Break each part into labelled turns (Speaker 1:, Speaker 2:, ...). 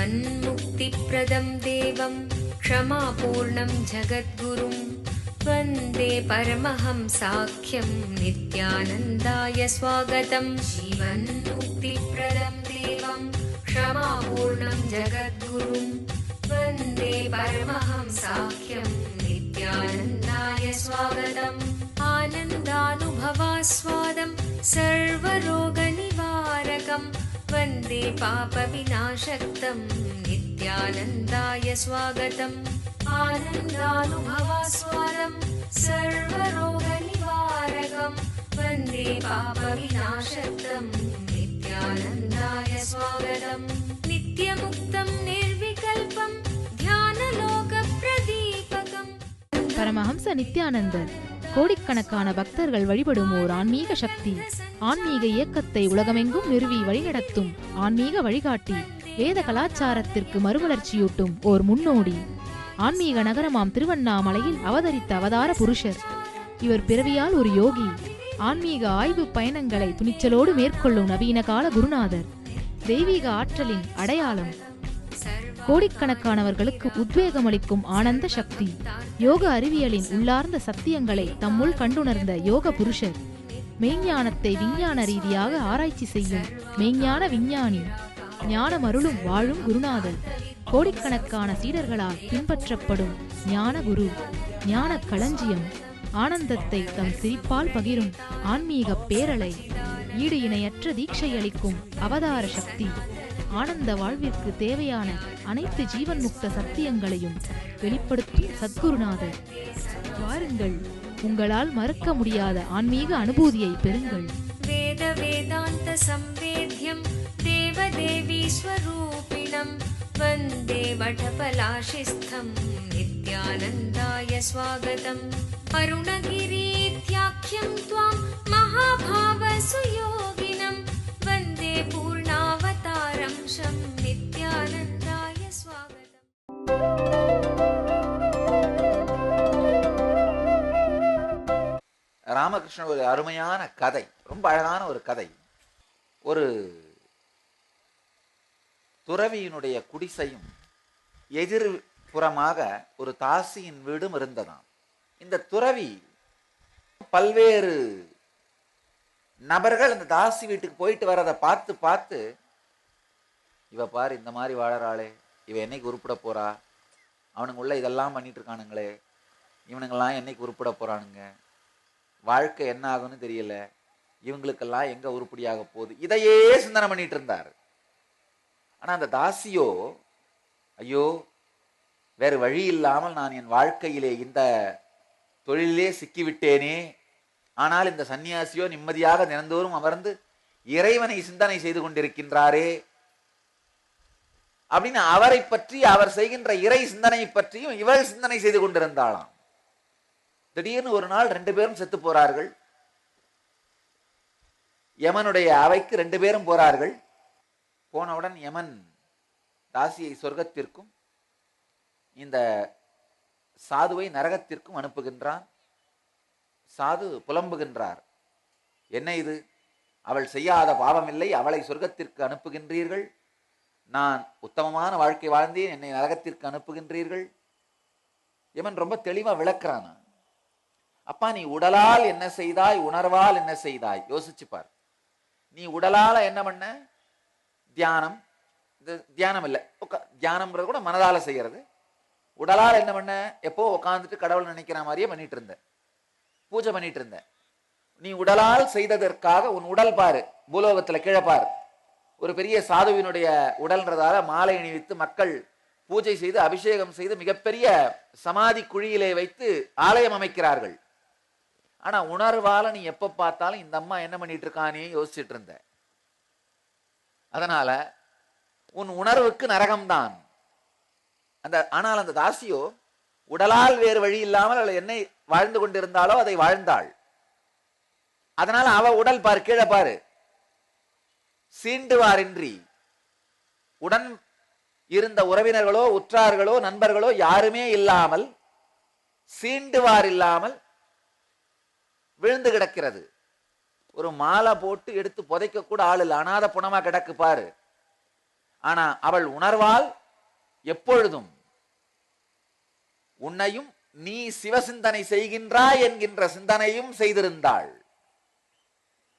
Speaker 1: जीवन्मुक्तिप्रदं देवं क्षमापूर्णं जगद्गुरुं वन्दे परमहंसाख्यं नित्यानन्दाय स्वागतं। जीवन्मुक्तिप्रदं देवं क्षमापूर्णं जगद्गुरुं वन्दे परमहंसाख्यं नित्यानन्दाय स्वागतम्। आनन्दानुभवास्वादं सर्वरोगनिवारकं वन्दे पापविनाशक्तं नित्यानन्दाय स्वागतम्। आनन्दानुभवास्वादं सर्वरोगनिवारकं वन्दे पापविनाशक्तं नित्यानन्दाय स्वागतम्। नित्यमुक्तं निर्विकल्पं ध्यानलोकप्रदीपकम्।
Speaker 2: பரமஹம்ச நித்யானந்தர் கோடிக்கணக்கான பக்தர்கள் வழிபடும் ஓர் ஆன்மீக சக்தி. ஆன்மீக இயக்கத்தை உலகமெங்கும் நிறுவி வழிநடத்தும் ஆன்மீக வழிகாட்டி. வேத கலாச்சாரத்திற்கு மறுமலர்ச்சியூட்டும் ஓர் முன்னோடி. ஆன்மீக நகரமாம் திருவண்ணாமலையில் அவதரித்த அவதார புருஷர். இவர் பிறவியால் ஒரு யோகி. ஆன்மீக ஆய்வு பயணங்களை துணிச்சலோடு மேற்கொள்ளும் நவீன கால குருநாதர். தெய்வீக ஆற்றலின் அடையாளம். கோடிக்கணக்கானவர்களுக்கு உத்வேகமளிக்கும் ஆனந்த சக்தி. யோக அறிவியலின் உள்ளார்ந்த சத்தியங்களை தம்முள் கண்டுணர்ந்த யோக புருஷர். மெய்ஞானத்தை விஞ்ஞான ரீதியாக ஆராய்ச்சி செய்யும் மெய்ஞான விஞ்ஞானி. ஞானமருளும் வாழும் குருநாதர். கோடிக்கணக்கான சீடர்களால் பின்பற்றப்படும் ஞான குரு. ஞான களஞ்சியம். ஆனந்தத்தை தம் சிரிப்பால் பகிரும் ஆன்மீக பேரலை. ஈடு இணையற்ற தீட்சையளிக்கும் அவதார சக்தி. ஆனந்த வாழ்விற்கு தேவையான அனைத்து ஜீவன் முக்த சத்தியங்களையும் வெளிப்படுத்தும் சத்குருநாதர். வாருங்கள், உங்களால் மறக்க முடியாத ஆன்மீக அனுபூதியை பெறுங்கள்.
Speaker 1: வேத வேதாந்த சம்வேத்யம் தேவதேவி ஸ்வரூபிணம் வந்தே வடபலாசிஸ்தம் நித்யானந்தாய ஸ்வாகதம். அருணகிரீத்யாख्यं त्वां महाभावसुयोगिनं वन्दे पूर्णावतारं शं नित्यानन्दाय स्वागतम्.
Speaker 3: ராமகிருஷ்ணன் ஒரு அருமையான கதை, ரொம்ப அழகான ஒரு கதை. ஒரு துறவியினுடைய குடிசையும் எதிர்புறமாக ஒரு தாசியின் வீடும் இருந்ததாம். இந்த துறவி பல்வேறு நபர்கள் அந்த தாசி வீட்டுக்கு போயிட்டு வரதை பார்த்து பார்த்து, இவ பாரு இந்த மாதிரி வாழறாளே, இவ என்னைக்கு உருப்பிட போறா, அவனுங்க உள்ள இதெல்லாம் பண்ணிட்டு இருக்கானுங்களே, இவனுங்கெல்லாம் என்னைக்கு உருப்பிட போறானுங்க, வாழ்க்கை என்ன ஆகும்னு தெரியல, இவங்களுக்கெல்லாம் எங்க உருப்படியாக போகுது, இதையே சிந்தனை பண்ணிட்டு இருந்தார். ஆனா அந்த தாசியோ, ஐயோ வேறு வழி இல்லாமல் நான் என் வாழ்க்கையிலே இந்த தொழிலே சிக்கிவிட்டேனே, ஆனால் இந்த சன்னியாசியோ நிம்மதியாக தினந்தோறும் அமர்ந்து இறைவனை சிந்தனை செய்து கொண்டிருக்கின்றாரே அப்படின்னு அவரை பற்றி, அவர் செய்கின்ற இறை சிந்தனை பற்றியும் இவள் சிந்தனை செய்து கொண்டிருந்தாளாம். திடீர்னு ஒரு நாள் 2 பேரும் செத்து போறார்கள். யமனுடைய அவைக்கு 2 பேரும் போறார்கள். போனவுடன் யமன் தாசியை சொர்க்கத்திற்கும் இந்த சாதுவை நரகத்திற்கும் அனுப்புகின்றான். சாது புலம்புகின்றார், என்ன இது, அவள் செய்யாத பாவம் இல்லை, அவளை சொர்க்கத்திற்கு அனுப்புகின்றீர்கள், நான் உத்தமமான வாழ்க்கை வாழ்ந்தேன், என்னை நரகத்திற்கு அனுப்புகின்றீர்கள். யமன் ரொம்ப தெளிவா விளக்குறான். அப்பா, நீ உடலால் என்ன செய்தாய், உணர்வால் என்ன செய்தாய், யோசிச்சுப்பார். நீ உடலால என்ன பண்ண, தியானம், தியானம் இல்லை, தியானம்ன்றது கூட மனதால செய்யறது. உடலால் என்ன பண்ண, எப்போ உட்காந்துட்டு கடவுள் நினைக்கிற மாதிரியே பண்ணிட்டு இருந்த, பூஜை பண்ணிட்டு இருந்த. நீ உடலால் செய்ததற்காக உன் உடல் பாரு, பூலோகத்துல கீழே பாரு, ஒரு பெரிய சாதுவினுடைய உடல்ன்றதால மாலை அணிவித்து மக்கள் பூஜை செய்து அபிஷேகம் செய்து மிகப்பெரிய சமாதி குழியிலே வைத்து ஆலயம் அமைக்கிறார்கள். ஆனா உணர்வால நீ எப்ப பார்த்தாலும் இந்த அம்மா என்ன பண்ணிட்டு இருக்கானே யோசிச்சுட்டு இருந்த. அதனால உன் உணர்வுக்கு நரகம்தான். ஆனால் அந்த தாசியோ உடலால் வேறு வழி இல்லாமல் அவள் என்னை வாழ்ந்து கொண்டிருந்தாலோ அதை வாழ்ந்தாள். அதனால அவ உடல் பாரு, கீழே பாரு, சீண்டுவாரின்றி உடன் இருந்த உறவினர்களோ உற்றார்களோ நண்பர்களோ யாருமே இல்லாமல், சீண்டுவார் இல்லாமல் விழுந்து கிடக்கிறது. ஒரு மாலை போட்டு எடுத்து புதைக்க கூட ஆள் இல்லை, அனாத புணமா கிடக்கு பாரு. ஆனா அவள் உணர்வால் எப்பொழுதும் உன்னையும் நீ சிவசிந்தனை செய்கின்றாய் என்கின்ற சிந்தனையும் செய்திருந்தாள்.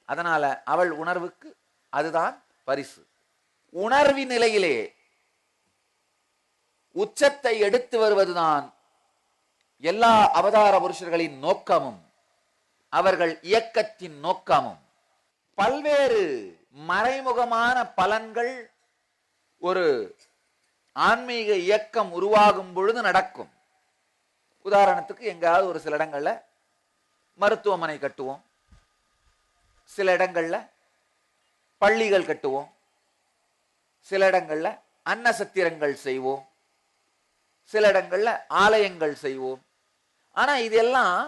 Speaker 3: அதனால அவள் உணர்வுக்கு அதுதான் பரிசு. உணர்வின் நிலையிலே உச்சத்தை எடுத்து வருவதுதான் எல்லா அவதார புருஷர்களின் நோக்கமும் அவர்கள் இயக்கத்தின் நோக்கமும். பல்வேறு மறைமுகமான பலன்கள் ஒரு ஆன்மீக இயக்கம் உருவாகும் பொழுது நடக்கும். உதாரணத்துக்கு எங்காவது ஒரு சில இடங்கள்ல மருத்துவமனை கட்டுவோம், சில இடங்கள்ல பள்ளிகள் கட்டுவோம், சில இடங்கள்ல அன்னசத்திரங்கள் செய்வோம், சில இடங்கள்ல ஆலயங்கள் செய்வோம். ஆனா இதெல்லாம்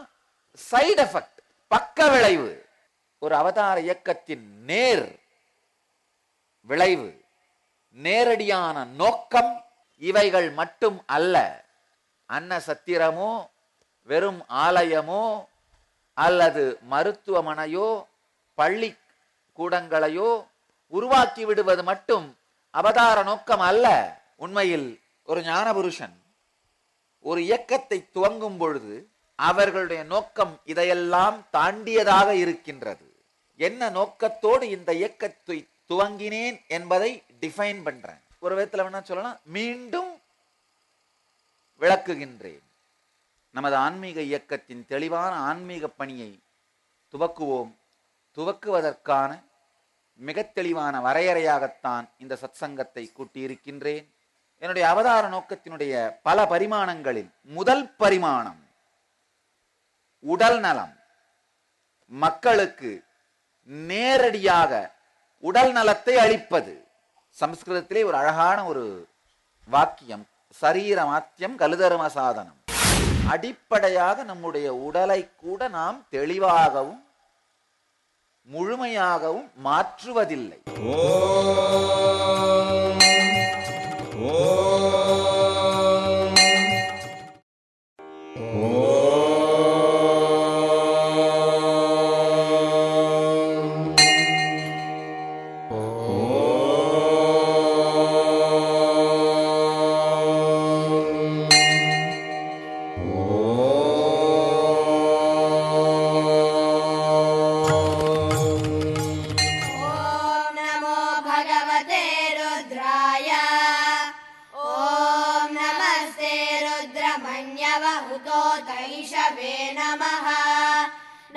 Speaker 3: சைடு எஃபெக்ட், பக்க விளைவு. ஒரு அவதார இயக்கத்தின் நேர் விளைவு, நேரடியான நோக்கம் இவைகள் மட்டும் அல்ல. அன்ன சத்திரமோ வெறும் ஆலயமோ அல்லது மருத்துவமனையோ பள்ளி கூடங்களையோ உருவாக்கி விடுவது மட்டும் அவதார நோக்கம் அல்ல. உண்மையில் ஒரு ஞான புருஷன் ஒரு இயக்கத்தை துவங்கும் பொழுது அவர்களுடைய நோக்கம் இதையெல்லாம் தாண்டியதாக இருக்கின்றது. என்ன நோக்கத்தோடு இந்த இயக்கத்தை துவங்கினேன் என்பதை டிஃபைன் பண்றேன். ஒரு விதத்தில் வேணா சொல்லலாம், மீண்டும் விளக்குகின்றேன். நமது ஆன்மீக இயக்கத்தின் தெளிவான ஆன்மீக பணியை துவக்குவோம். துவக்குவதற்கான மிக தெளிவான வரையறையாகத்தான் இந்த சத்சங்கத்தை கூட்டியிருக்கின்றேன். என்னுடைய அவதார நோக்கத்தினுடைய பல பரிமாணங்களில் முதல் பரிமாணம் உடல் நலம். மக்களுக்கு நேரடியாக உடல் நலத்தை அளிப்பது. சமஸ்கிருதத்திலே ஒரு அழகான ஒரு வாக்கியம், சரீரமாத்தியம் கலுதர்ம சாதனம். அடிப்படையாக நம்முடைய உடலை கூட நாம் தெளிவாகவும் முழுமையாகவும் மாற்றுவதில்லை.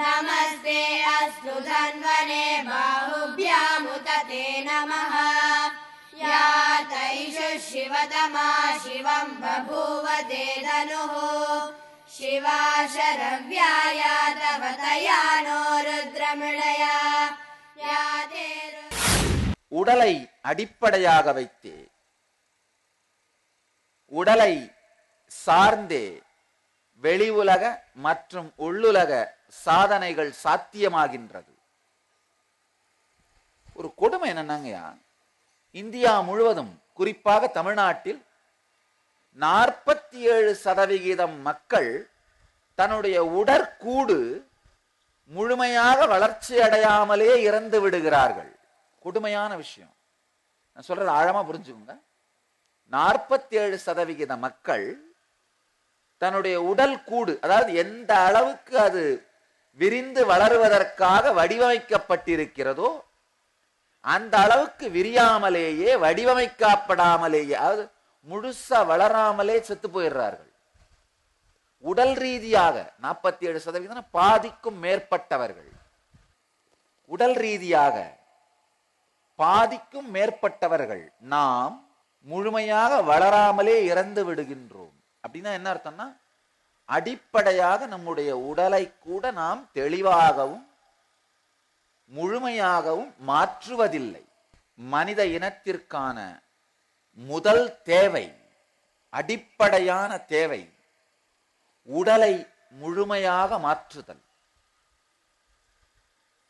Speaker 4: नमस्ते अस्तु धन्वने बाहुभ्यामुतते नमः। या तैषु शिवतमा शिवं बभूव ते धनुः शिवा शरव्याया तव तया नो रुद्रमृळया या ते
Speaker 3: உடலை அடிப்படையாக வைத்தே, உடலை சார்ந்தே வெளி உலக மற்றும் உள்ளுலக சாதனைகள் சாத்தியமாகின்றது. ஒரு கொடுமை என்னன்னாங்கயா, இந்தியா முழுவதும் குறிப்பாக தமிழ்நாட்டில் 47% மக்கள் தன்னுடைய உடற்கூடு முழுமையாக வளர்ச்சி அடையாமலே இறந்து விடுகிறார்கள். கொடுமையான விஷயம். நான் சொல்றது ஆழமா புரிஞ்சுக்கோங்க. 47% மக்கள் தன்னுடைய உடல் கூடு, அதாவது எந்த அளவுக்கு அது விரிந்து வளருவதற்காக வடிவமைக்கப்பட்டிருக்கிறதோ அந்த அளவுக்கு விரியாமலேயே, வடிவமைக்கப்படாமலேயே, அதாவது முழுசா வளராமலே செத்து போயிடுறார்கள். உடல் ரீதியாக 47%, பாதிக்கும் மேற்பட்டவர்கள் உடல் ரீதியாக பாதிக்கும் மேற்பட்டவர்கள் நாம் முழுமையாக வளராமலே இறந்து விடுகின்றோம். அப்படின்னா என்ன அர்த்தம்னா, அடிப்படையாக நம்முடைய உடலை கூட நாம் தெளிவாகவும் முழுமையாகவும் மாற்றுவதில்லை. மனித இனத்திற்கான முதல் தேவை, அடிப்படையான தேவை, உடலை முழுமையாக மாற்றுதல்.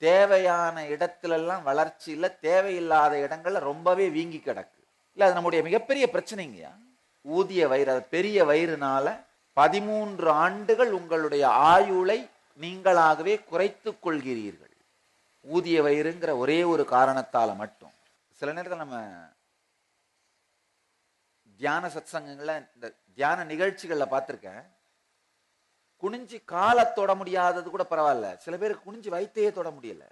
Speaker 3: தேவையான இடத்திலெல்லாம் வளர்ச்சி இல்லை, தேவையில்லாத இடங்கள்ல ரொம்பவே வீங்கி கிடக்கு. இல்லை, அது நம்முடைய மிகப்பெரிய பிரச்சனைங்கயா. ஊதிய வயிறு, அது பெரிய வயிறுனால 13 ஆண்டுகள் உங்களுடைய ஆயுளை நீங்களாகவே குறைத்துக் கொள்கிறீர்கள். ஊதிய வயிறுங்கிற ஒரே ஒரு காரணத்தால மட்டும். சில நேரத்தில் நம்ம தியான சத்சங்கங்கள்ல, இந்த தியான நிகழ்ச்சிகள்ல பார்த்திருக்கேன். குனிஞ்சு காலை தொட முடியாதது கூட பரவாயில்ல, சில பேருக்கு குனிஞ்சு வயித்தையே தொட முடியல.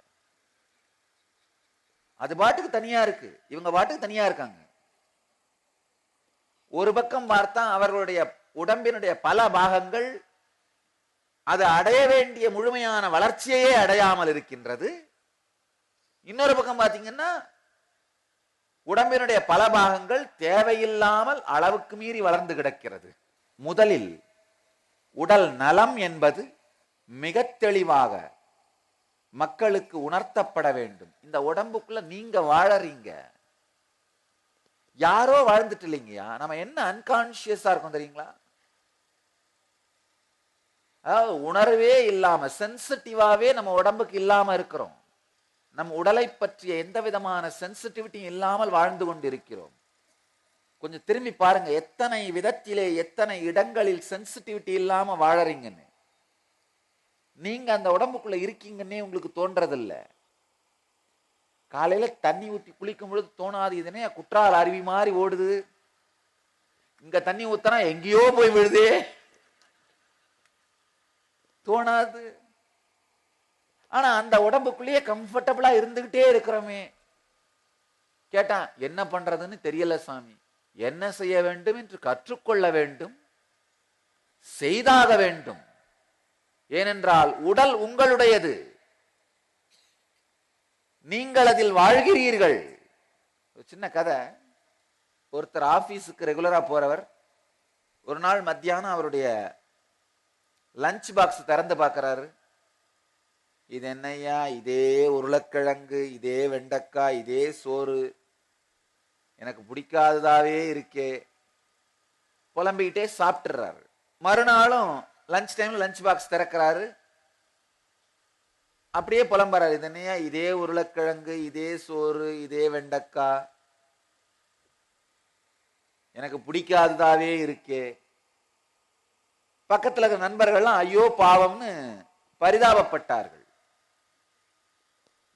Speaker 3: அது பாட்டுக்கு தனியா இருக்கு, இவங்க பாட்டுக்கு தனியா இருக்காங்க. ஒரு பக்கம் பார்த்தா அவர்களுடைய உடம்பினுடைய பல பாகங்கள் அது அடைய வேண்டிய முழுமையான வளர்ச்சியையே அடையாமல் இருக்கின்றது. இன்னொரு பக்கம் பார்த்தீங்கன்னா உடம்பினுடைய பல பாகங்கள் தேவையில்லாமல் அளவுக்கு மீறி வளர்ந்து கிடக்கிறது. முதலில் உடல் நலம் என்பது மிக தெளிவாக மக்களுக்கு உணர்த்தப்பட வேண்டும். இந்த உடம்புக்குள்ள நீங்க வாழறீங்க, யாரோ வாழ்ந்துட்டு இல்லைங்கயா. நம்ம என்ன அன்கான்சியஸா இருக்கும் தெரியுங்களா? அதாவது உணர்வே இல்லாம, சென்சிட்டிவாவே நம்ம உடம்புக்கு இல்லாம இருக்கிறோம். நம் உடலை பற்றிய எந்த விதமான சென்சிட்டிவிட்டியும் இல்லாமல் வாழ்ந்து கொண்டிருக்கிறோம். கொஞ்சம் திரும்பி பாருங்க, எத்தனை விதத்திலே எத்தனை இடங்களில் சென்சிட்டிவிட்டி இல்லாம வாழறீங்கன்னு. நீங்க அந்த உடம்புக்குள்ள இருக்கீங்கன்னே உங்களுக்கு தோன்றதில்லை. காலையில தண்ணி ஊற்றி குளிக்கும் பொழுது தோணாது, இதனே குற்றால அருவி மாதிரி ஓடுது, இங்க தண்ணி ஊத்தனா எங்கேயோ போய் விழுதே, தோணாது. ஆனா அந்த உடம்புக்குள்ளேயே கம்ஃபர்டபுளா இருந்துகிட்டே இருக்கிறோமே. கேட்டா என்ன பண்றதுன்னு தெரியல சாமி. என்ன செய்ய வேண்டும் என்று கற்றுக்கொள்ள வேண்டும், செய்தாக வேண்டும். ஏனென்றால் உடல் உங்களுடையது, நீங்கள் அதில் வாழ்கிறீர்கள். ஒரு சின்ன கதை. ஒருத்தர் ஆபீஸுக்கு ரெகுலரா போறவர் ஒரு நாள் மத்தியானம் அவருடைய லஞ்ச் பாக்ஸ் திறந்து பார்க்கிறாரு. இது என்னையா, இதே உருளைக்கிழங்கு, இதே வெண்டைக்காய், இதே சோறு, எனக்கு பிடிக்காததாவே இருக்கே, புலம்பிக்கிட்டே சாப்பிட்டுறாரு. மறுநாளும் லஞ்ச் டைம்ல லஞ்ச் பாக்ஸ் திறக்கிறாரு, அப்படியே புலம்புறாரு. இது என்னையா, இதே உருளைக்கிழங்கு, இதே சோறு, இதே வெண்டைக்காய், எனக்கு பிடிக்காததாவே இருக்கே. பக்கத்துல இருக்கிற நண்பர்கள்லாம் ஐயோ பாவம்னு பரிதாபப்பட்டார்கள்.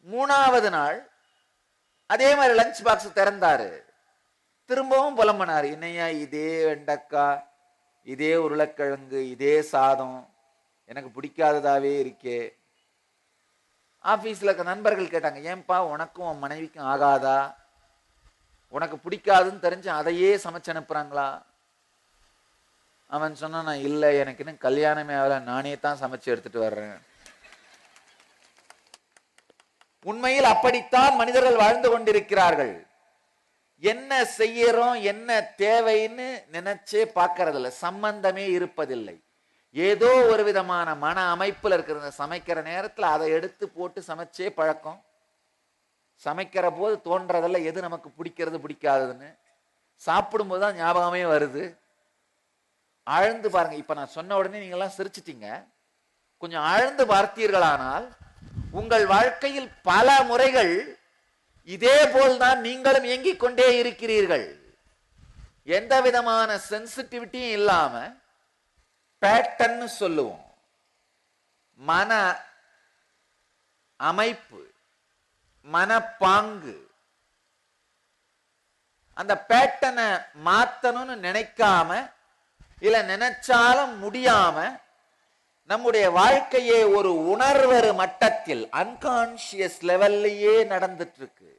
Speaker 3: மூணாவது நாள் அதே மாதிரி லஞ்ச் பாக்ஸ் திறந்தாரு, திரும்பவும் புலம்பனாரு. என்னையா, இதே வெண்டைக்காய், இதே உருளைக்கிழங்கு, இதே சாதம், எனக்கு பிடிக்காததாவே இருக்கே. ஆபீஸ்ல இருக்க நண்பர்கள் கேட்டாங்க, ஏன்பா உனக்கும் உன் மனைவிக்கும் ஆகாதா? உனக்கு பிடிக்காதுன்னு தெரிஞ்சு அதையே சமைச்சு அனுப்புறாங்களா? அவன் சொன்னா, நான் இல்லை, எனக்கு இன்னும் கல்யாணமே ஆகல, நானே தான் சமைச்சு எடுத்துட்டு வர்றேன். உண்மையில் அப்படித்தான் மனிதர்கள் வாழ்ந்து கொண்டிருக்கிறார்கள். என்ன செய்யறோம், என்ன தேவைன்னு நினைச்சே பார்க்கறதில்ல, சம்பந்தமே இருப்பதில்லை. ஏதோ ஒரு விதமான மன அமைப்புல இருக்கிற சமைக்கிற நேரத்தில் அதை எடுத்து போட்டு சமைச்சே பழக்கம். சமைக்கிற போது தோன்றதில்ல எது நமக்கு பிடிக்கிறது பிடிக்காததுன்னு. சாப்பிடும்போது தான் ஞாபகமே வருது. ஆழ்ந்து பாருங்க. இப்ப நான் சொன்ன உடனே நீங்க எல்லாம் சிரிச்சிட்டீங்க. கொஞ்சம் ஆழ்ந்து பார்த்தீர்களானால் உங்கள் வாழ்க்கையில் பல முறைகள் இதே போல்தான் நீங்களும் இயங்கிக் கொண்டே இருக்கிறீர்கள். எந்த விதமான சென்சிட்டிவிட்டியும் இல்லாம பேட்டர்ன் சொல்லுவோம், மன அமைப்பு, மனப்பாங்கு. அந்த பேட்டனை மாத்தணும்னு நினைக்காம, இல்ல நினைச்சாலும் முடியாம, நம்முடைய வாழ்க்கையே ஒரு உணர்வறு மட்டத்தில் அன்கான்சியஸ் லெவல்லையே நடந்துட்டு இருக்கு.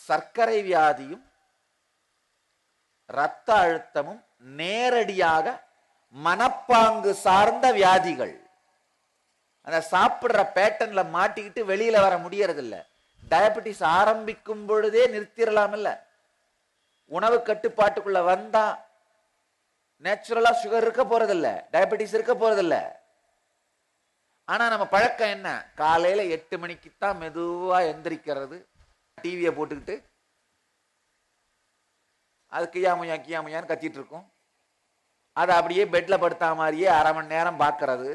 Speaker 3: சர்க்கரை வியாதியும் இரத்த அழுத்தமும் நேரடியாக மனப்பாங்கு சார்ந்த வியாதிகள். அந்த சாப்பிடுற பேட்டர்ன்ல மாட்டிக்கிட்டு வெளியில வர முடியறது இல்ல. டயபெட்டிஸ் ஆரம்பிக்கும் பொழுதே நிறுத்திடலாம் இல்ல. உணவு கட்டுப்பாட்டுக்குள்ள வந்தா நேச்சுரலா சுகர் இருக்க போறதில்ல, டயபெட்டிஸ் இருக்க போறதில்ல. ஆனா நம்ம பழக்கம் என்ன, காலையில 8 மணிக்கு தான் மெதுவா எந்திரிக்கிறது, டிவியை போட்டுக்கிட்டு அது கியாமுயா கியாமுயான்னு கத்திட்டு இருக்கும். அதை அப்படியே பெட்ல படுத்தா மாதிரியே அரை மணி நேரம் பார்க்கறது.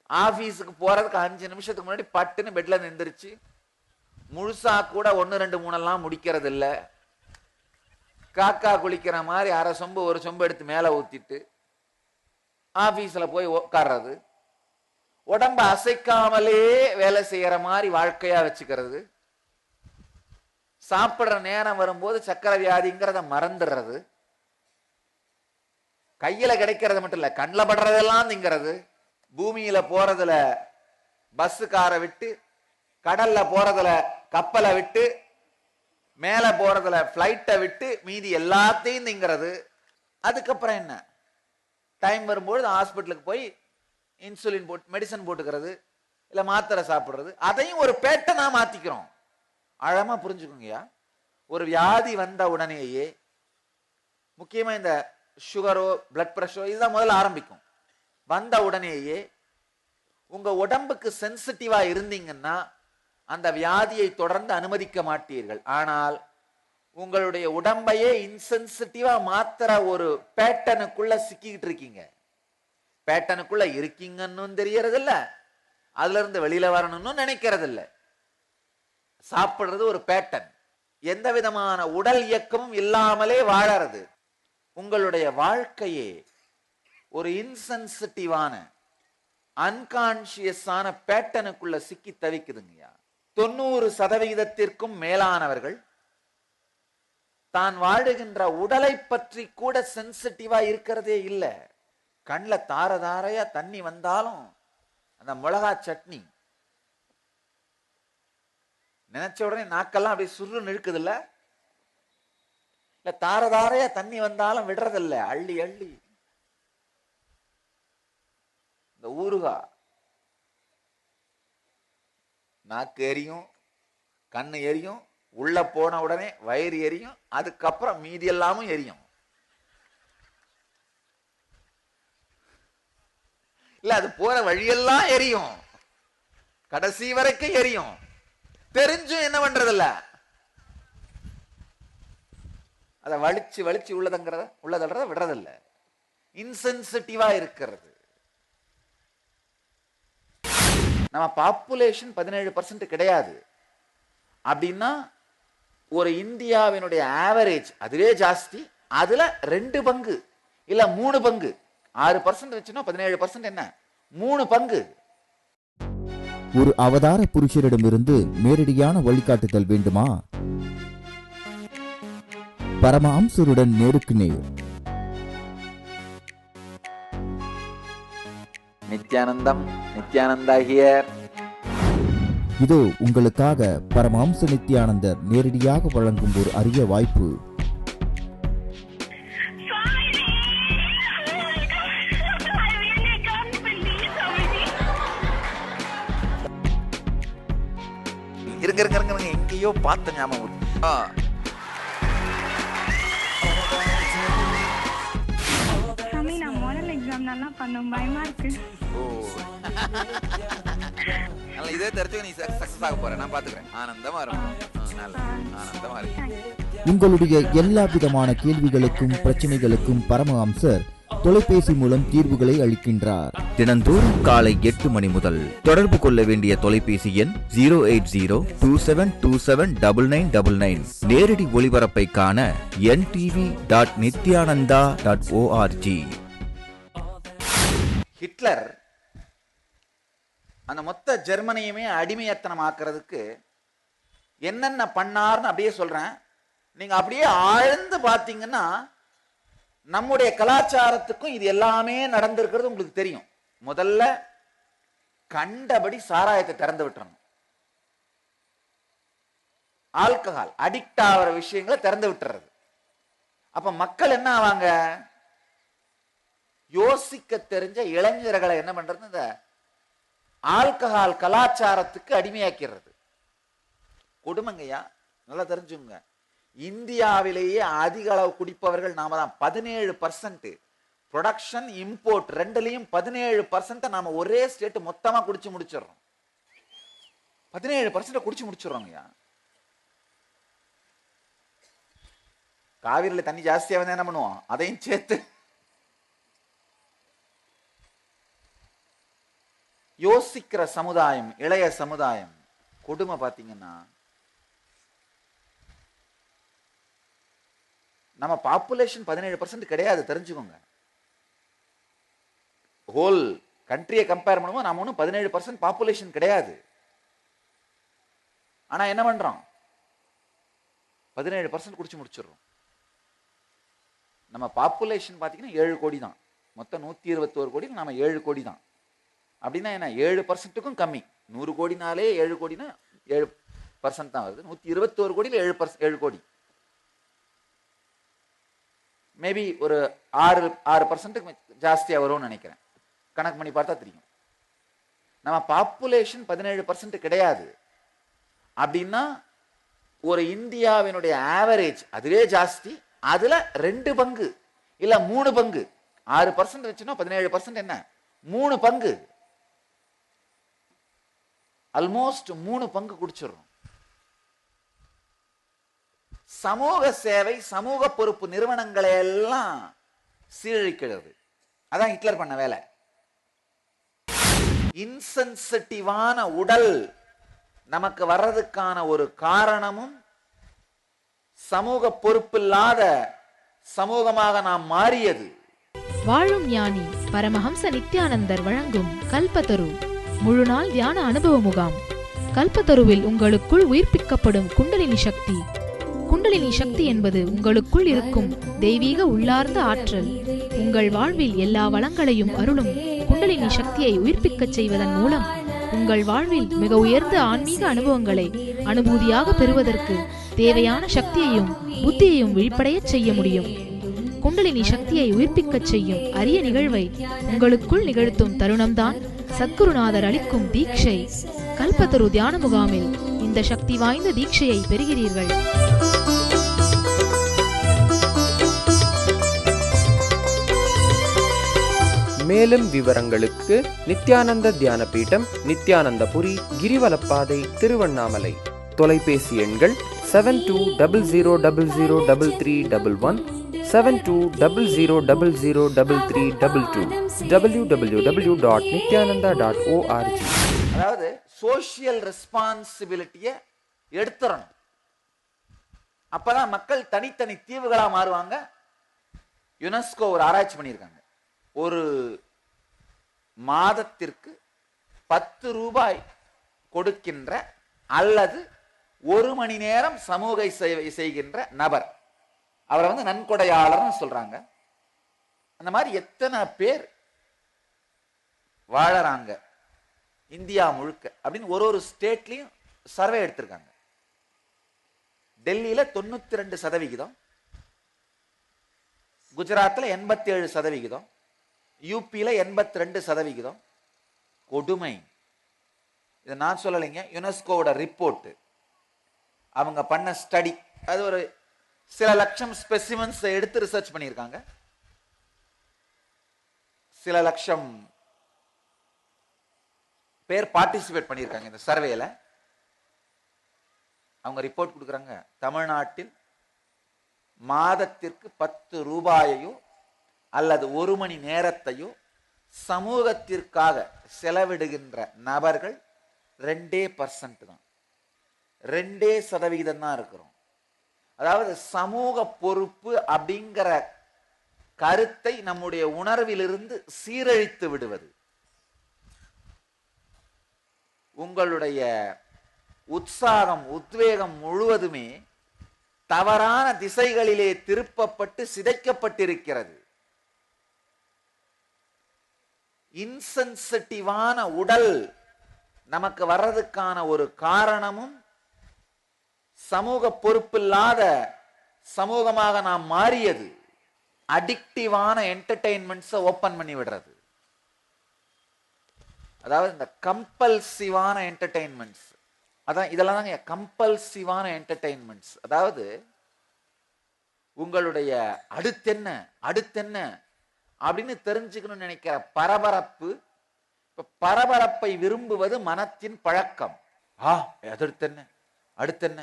Speaker 3: ஆபீஸுக்கு போறதுக்கு 5 நிமிஷத்துக்கு முன்னாடி பட்டுன்னு பெட்ல எந்திரிச்சு முழுசா கூட 1, 2, 3 எல்லாம் முடிக்கிறது இல்லை. காக்கா குளிக்கிற மாதிரி அரை சொம்பு ஒரு சொம்பு எடுத்து மேல ஊத்திட்டு ஆபீஸ்ல போய் உட்கார்றது. உடம்ப அசைக்காமலே வேலை செய்யற மாதிரி வாழ்க்கையா வச்சுக்கிறது. சாப்பிடுற நேரம் வரும்போது சக்கரை வியாதிங்கிறத மறந்துடுறது, கையில கிடைக்கிறது மட்டும் இல்ல கண்ணில் படுறதெல்லாம் திங்கிறது, பூமியில போறதுல பஸ் காரை விட்டு, கடல்ல போறதுல கப்பலை விட்டு, மேல போறதுல பிளைட்டை விட்டு மீதி எல்லாத்தையும் திங்கிறது. அதுக்கப்புறம் என்ன, டைம் வரும்போது ஹாஸ்பிட்டலுக்கு போய் இன்சுலின் போட்டு மெடிசன் போட்டுக்கிறது, இல்ல மாத்திரை சாப்பிடுறது. அதையும் ஒரு பேட்டனா மாத்திக்கிறோம். ஆழமா புரிஞ்சுக்கோங்கய்யா. ஒரு வியாதி வந்த உடனேயே, முக்கியமா இந்த சுகரோ பிளட் பிரஷரோ இதுதான் முதல்ல ஆரம்பிக்கும். வந்த உடனேயே உங்க உடம்புக்கு சென்சிட்டிவா இருந்தீங்கன்னா அந்த வியாதியை தொடர்ந்து அனுமதிக்க மாட்டீர்கள். ஆனால் உங்களுடைய உடம்பையே இன்சென்சிட்டிவா மாத்திர ஒரு பேட்டனுக்குள்ள சிக்கிக்கிட்டு இருக்கீங்க. பேட்டனுக்குள்ள இருக்கீங்கன்னு தெரியறது இல்ல, அதுல இருந்து வெளியில வரணும்னு நினைக்கிறது இல்ல. சாப்பிடுறது ஒரு பேட்டன், எந்த விதமான உடல் இயக்கமும் இல்லாமலே வாழறது. உங்களுடைய வாழ்க்கையே ஒரு இன்சென்சிட்டிவான அன்கான்சியஸான பேட்டனுக்குள்ள சிக்கி தவிக்குதுங்கய்யா. 90% மேலானவர்கள் தான் வாழுகின்ற உடலை பற்றி கூட சென்சிட்டிவா இருக்கிறதே இல்லை. கண்ணில் தார தாரையா தண்ணி வந்தாலும் அந்த மிளகா சட்னி நினைச்ச உடனே நாக்கெல்லாம் அப்படியே சுருன்னு இழுக்குது இல்ல, தார தாரையா தண்ணி வந்தாலும் விடுறதில்ல, அள்ளி அள்ளி. இந்த ஊறுகா நாக்கு எரியும், கண்ணு எரியும், உள்ள போன உடனே வயிறு எரியும், அதுக்கப்புறம் மீதி எல்லாமும் எரியும். இல்ல அது போற வழியெல்லாம் எரியும், கடைசி வரைக்கும் எரியும். தெரிஞ்சும் என்ன பண்றதில்ல, அதை வலிச்சு வலிச்சு உள்ளதல்றத விடுறதில்ல. இன்சென்சிட்டிவா இருக்கிறது. நம்ம பாப்புலேஷன் 17% கிடையாது அப்படின்னா ஒரு இந்தியாவினுடைய ஆவரேஜ் அதுவே ஜாஸ்தி. அதுல 2 பங்கு இல்ல 3 பங்கு, 6% வச்சுன்னா 17% என்ன 3 பங்கு.
Speaker 5: ஒரு அவதார புருஷரிடமிருந்து நேரடியான வழிகாட்டுதல் வேண்டுமா? பரமஹம்சருடன் நேருக்கு நேர்.
Speaker 3: நித்யானந்தம், நித்யானந்தா ஹியர்.
Speaker 5: இதோ உங்களுக்காக பரமஹம்ச நித்யானந்தர் நேரடியாக வழங்கும் ஒரு அரிய வாய்ப்பு.
Speaker 3: இருங்க இருங்க இருங்க, எங்கேயோ பார்த்த ஞாபகம்.
Speaker 6: நான் மாடல் எக்ஸாம் நல்லா பண்ணோம், பயமா இருக்கு.
Speaker 3: இதே தெரிஞ்சு நீ சக்சஸ் ஆக போற, நான் பாத்துக்கிறேன். ஆனந்தமா இருக்கும், ஆனந்தமா இருக்கு.
Speaker 5: உங்களுடைய எல்லா விதமான கேள்விகளுக்கும் பிரச்சனைகளுக்கும் பரமஹம்சர் தொலைபேசி மூலம் தீர்வுகளை அளிக்கின்றார். தினந்தோறும் காலை 8 மணி முதல். தொடர்பு கொள்ள வேண்டிய தொலைபேசி எண் 08027279999. நேரடி ஒளிபரப்பை காண ntv.nithyananda.org.
Speaker 3: ஹிட்லர் அந்த மொத்த ஜெர்மனியுமே அடிமையத்தனமாக்குறதுக்கு என்னென்ன பண்ணார்னு அப்படியே சொல்றேன். நீங்க அப்படியே ஆழ்ந்து பார்த்தீங்கன்னா நம்முடைய கலாச்சாரத்துக்கும் இது எல்லாமே நடந்திருக்கிறது உங்களுக்கு தெரியும். முதல்ல கண்டபடி சாராயத்தை திறந்து விட்டுறணும். ஆல்கஹால் அடிக்ட் ஆகிற விஷயங்களை திறந்து விட்டுறது. அப்ப மக்கள் என்ன ஆவாங்க, யோசிக்க தெரிஞ்ச இளைஞர்களை என்ன பண்றது, இந்த ஆல்கஹால் கலாச்சாரத்துக்கு அடிமையாக்கிறது. கொடுமைங்கய்யா, நல்லா தெரிஞ்சுங்க. இந்தியாவிலேயே அதிக அளவு குடிப்பவர்கள் நாம தான். 17% ப்ரொடக்ஷன் இம்போர்ட் ரெண்டுலையும் 17% நாம ஒரே ஸ்டேட் மொத்தமா குடிச்சு முடிச்சிடறோம். 17% குடிச்சு முடிச்சிடறோங்கய்யா. காவிரியில தண்ணி ஜாஸ்தியா வந்து என்ன பண்ணுவோம், அதையும் சேர்த்து. யோசிக்கிற சமுதாயம், இளைய சமுதாயம். கொடுமை பாத்தீங்கன்னா நம்ம பாப்புலேஷன் 17% கிடையாது, தெரிஞ்சுக்கோங்க. ஹோல் கண்ட்ரியை கம்பேர் பண்ணும்போது நாம ஒன்றும் 17% பாப்புலேஷன் கிடையாது. ஆனா என்ன பண்றோம், 17% குடிச்சு முடிச்சிடுறோம். நம்ம பாப்புலேஷன் பார்த்தீங்கன்னா 7 கோடி தான். மொத்தம் 121 கோடியில் நம்ம 7 கோடி தான். அப்படின்னா என்ன, 7%க்கும் கம்மி. 100 கோடினாலே 7 கோடினா 7% தான் வருது. 121 கோடியில் 7 கோடி. மேபி ஒரு 6% ஜாஸ்தியாக வரும்னு நினைக்கிறேன். கணக்கு பண்ணி பார்த்தா தெரியும். நம்ம பாப்புலேஷன் 17% கிடையாது. அப்படின்னா ஒரு இந்தியாவினுடைய ஆவரேஜ் அதுவே ஜாஸ்தி. அதுல 2 பங்கு இல்ல 3 பங்கு. 6% வச்சுன்னா 17% என்ன, 3 பங்கு, ஆல்மோஸ்ட் 3 பங்கு குடிச்சிடுறோம். சமூக சேவை, சமூக பொறுப்பு நிறுவனங்களை எல்லாம் சீரழிக்கிறது. அதான் ஹிட்லர் பண்ண வேலை. இன்சென்சிட்டிவான உடல் நமக்கு வர்றதுக்கான ஒரு காரணமும் சமூக பொறுப்பில்லாத சமூகமாக நாம் மாறியது.
Speaker 2: வாழும் ஞானி பரமஹம்ச நித்யானந்தர் வழங்கும் கல்பத்தரு முழுநாள் தியான அனுபவ முகாம். கல்பத்தருவில் உங்களுக்குள் உயிர்ப்பிக்கப்படும் குண்டலினி சக்தி. குண்டலினி சக்தி என்பது உங்களுக்குள் இருக்கும் தெய்வீக உள்ளார்ந்த ஆற்றல். உங்கள் வாழ்வில் எல்லா வளங்களையும் அருளும் குண்டலினி சக்தியை உயிர்ப்பிக்கச் செய்வதன் மூலம் உங்கள் வாழ்வில் மிக உயர்ந்த ஆன்மீக அனுபவங்களை அனுபூதியாக பெறுவதற்கு தேவையான சக்தியையும் புத்தியையும் விழிப்படையச் செய்ய முடியும். குண்டலினி சக்தியை உயிர்ப்பிக்கச் செய்யும் அரிய நிகழ்வை உங்களுக்குள் நிகழ்த்தும் தருணம்தான் சத்குருநாதர் அளிக்கும் தீட்சை. கல்பத்தரு தியான முகாமில் இந்த சக்தி வாய்ந்த தீட்சையை பெறுகிறீர்கள்.
Speaker 7: மேலும் விவரங்களுக்கு நித்யானந்த தியான பீடம், நித்யானந்தபுரி, கிரிவலப்பாதை, திருவண்ணாமலை. தொலைபேசி எண்கள் 7200003311, 7200003322, www.nityananda.org.
Speaker 3: அதாவது சோசியல் ரெஸ்பான்சிபிலிட்டியை எடுத்துறணும். அப்பதான் மக்கள் தனித்தனி தீவுகளா மாறுவாங்க. யுனெஸ்கோ ஒரு ஆராய்ச்சி பண்ணியிருக்காங்க. ஒரு மாதத்திற்கு 10 ரூபாய் கொடுக்கின்ற அல்லது 1 மணி நேரம் சமூக சேவை செய்கின்ற நபர், அவரை நன்கொடையாளர்னு சொல்றாங்க. அந்த மாதிரி எத்தனை பேர் வாழறாங்க இந்தியா முழுக்க அப்படின்னு ஒரு ஸ்டேட்லையும் சர்வே எடுத்திருக்காங்க. டெல்லியில 92%, குஜராத்தில் 87%, யூபியில 82%. கொடுமை. இதை நான் சொல்லலைங்க, யுனெஸ்கோவோட ரிப்போர்ட், அவங்க பண்ண ஸ்டடி. அது ஒரு சில லட்சம் ஸ்பெசிமென்ஸ் எடுத்து ரிசர்ச் பண்ணியிருக்காங்க. சில லட்சம் பேர் பார்ட்டிசிபேட் பண்ணியிருக்காங்க இந்த சர்வேல. அவங்க ரிப்போர்ட் கொடுக்குறாங்க, தமிழ்நாட்டில் மாதத்திற்கு 10 ரூபாயையோ அல்லது 1 மணி நேரத்தையோ சமூகத்திற்காக செலவிடுகின்ற நபர்கள் 2% தான், 2% தான் இருக்கிறோம். அதாவது சமூக பொறுப்பு அப்படிங்கிற கருத்தை நம்முடைய உணர்விலிருந்து சீரழித்து விடுவது. உங்களுடைய உற்சாகம், உத்வேகம் முழுவதுமே தவறான திசைகளிலே திருப்பப்பட்டு சிதைக்கப்பட்டிருக்கிறது. இன்சென்சிட்டிவான உடல் நமக்கு வர்றதுக்கான ஒரு காரணமும் சமூக பொறுப்பில்லாத சமூகமாக நாம் மாறியது. அடிக்டிவான என்டர்டெயின்மெண்ட்ஸை ஓப்பன் பண்ணி விடுறது. அதாவது இந்த கம்பல்சிவான என்டர்டெயின்மெண்ட்ஸ், அதான் இதெல்லாம் தாங்க கம்பல்சிவான என்டர்டெயின்மெண்ட்ஸ். அதாவது உங்களுடைய அடுத்தென்ன அடுத்தென்ன அப்படின்னு தெரிஞ்சுக்கணும்னு நினைக்கிற பரபரப்பு. இப்ப பரபரப்பை விரும்புவது மனத்தின் பழக்கம். அடுத்தென்ன அடுத்தென்ன,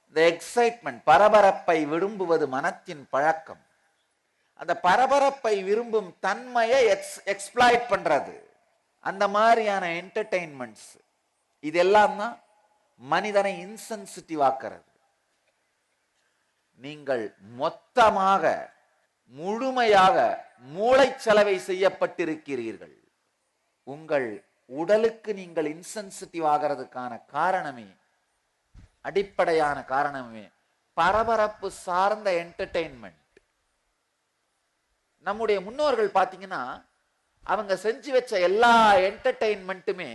Speaker 3: இந்த எக்ஸைட்மெண்ட், பரபரப்பை விரும்புவது மனத்தின் பழக்கம். அந்த பரபரப்பை விரும்பும் தன்மையை எக்ஸ்ப்ளாய்ட் பண்றது. அந்த மாதிரியான என்டர்டெயின்மெண்ட்ஸ் இதெல்லாம் தான் மனிதனை இன்சென்சிட்டிவ் ஆக்கிறது. நீங்கள் மொத்தமாக முழுமையாக மூளைச்சலவை செய்யப்பட்டிருக்கிறீர்கள். உங்கள் உடலுக்கு நீங்கள் இன்சென்சிட்டிவ் ஆகிறதுக்கான காரணமே, அடிப்படையான காரணமே பரபரப்பு சார்ந்த என்டர்டெயின்மெண்ட். நம்முடைய முன்னோர்கள் பார்த்தீங்கன்னா அவங்க செஞ்சு வச்ச எல்லா என்டர்டெயின்மெண்ட்டுமே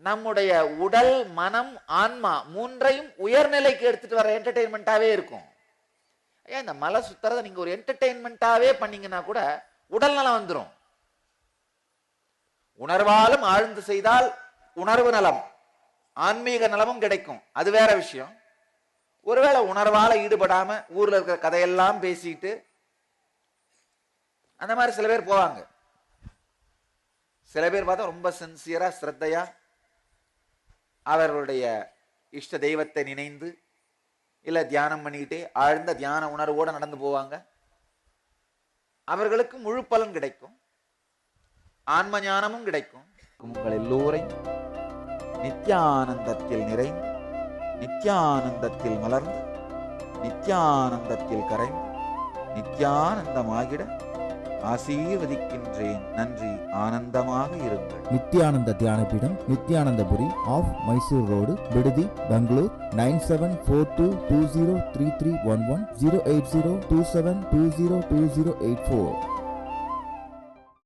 Speaker 3: நம்முடைய உடல், மனம், ஆன்மா மூன்றையும் உயர்நிலைக்கு எடுத்துட்டு வர என்டர்டெயின்மெண்ட்டாவே இருக்கும். ஏன் இந்த மலை சுத்துறதை நீங்க ஒரு என்டர்டெயின்மெண்ட்டாவே பண்ணீங்கன்னா கூட உடல் நலம் வந்துடும். உணர்வாலும் ஆழ்ந்து செய்தால் உணர்வு நலம், ஆன்மீக நலமும் கிடைக்கும். அது வேற விஷயம். ஒருவேளை உணர்வால ஈடுபடாம ஊர்ல இருக்கிற கதையெல்லாம் பேசிட்டு அந்த மாதிரி சில பேர் போவாங்க. சில பேர் பார்த்தா ரொம்ப சின்சியரா, ஸ்ரத்தையா அவர்களுடைய இஷ்ட தெய்வத்தை நினைந்து இல்ல தியானம் பண்ணிக்கிட்டே ஆழ்ந்த தியான உணர்வோட நடந்து போவாங்க. அவர்களுக்கு முழு பலன் கிடைக்கும், ஆன்ம ஞானமும் கிடைக்கும். உங்கள் எல்லோரையும் நித்யானந்தத்தில் நிறைந்து, நித்யானந்தத்தில் மலர்ந்து, நித்யானந்தத்தில் கரைந்து, நித்யானந்தமாகிட ஆசீர்வதிக்கின்றேன். நன்றி. ஆனந்தமாக இருங்கள்.
Speaker 5: நித்யானந்த தியானபீடம், நித்யானந்தபுரி, ஆஃப் மைசூர் ரோடு, விடுதி, பெங்களூர். 9742203311 08027202084.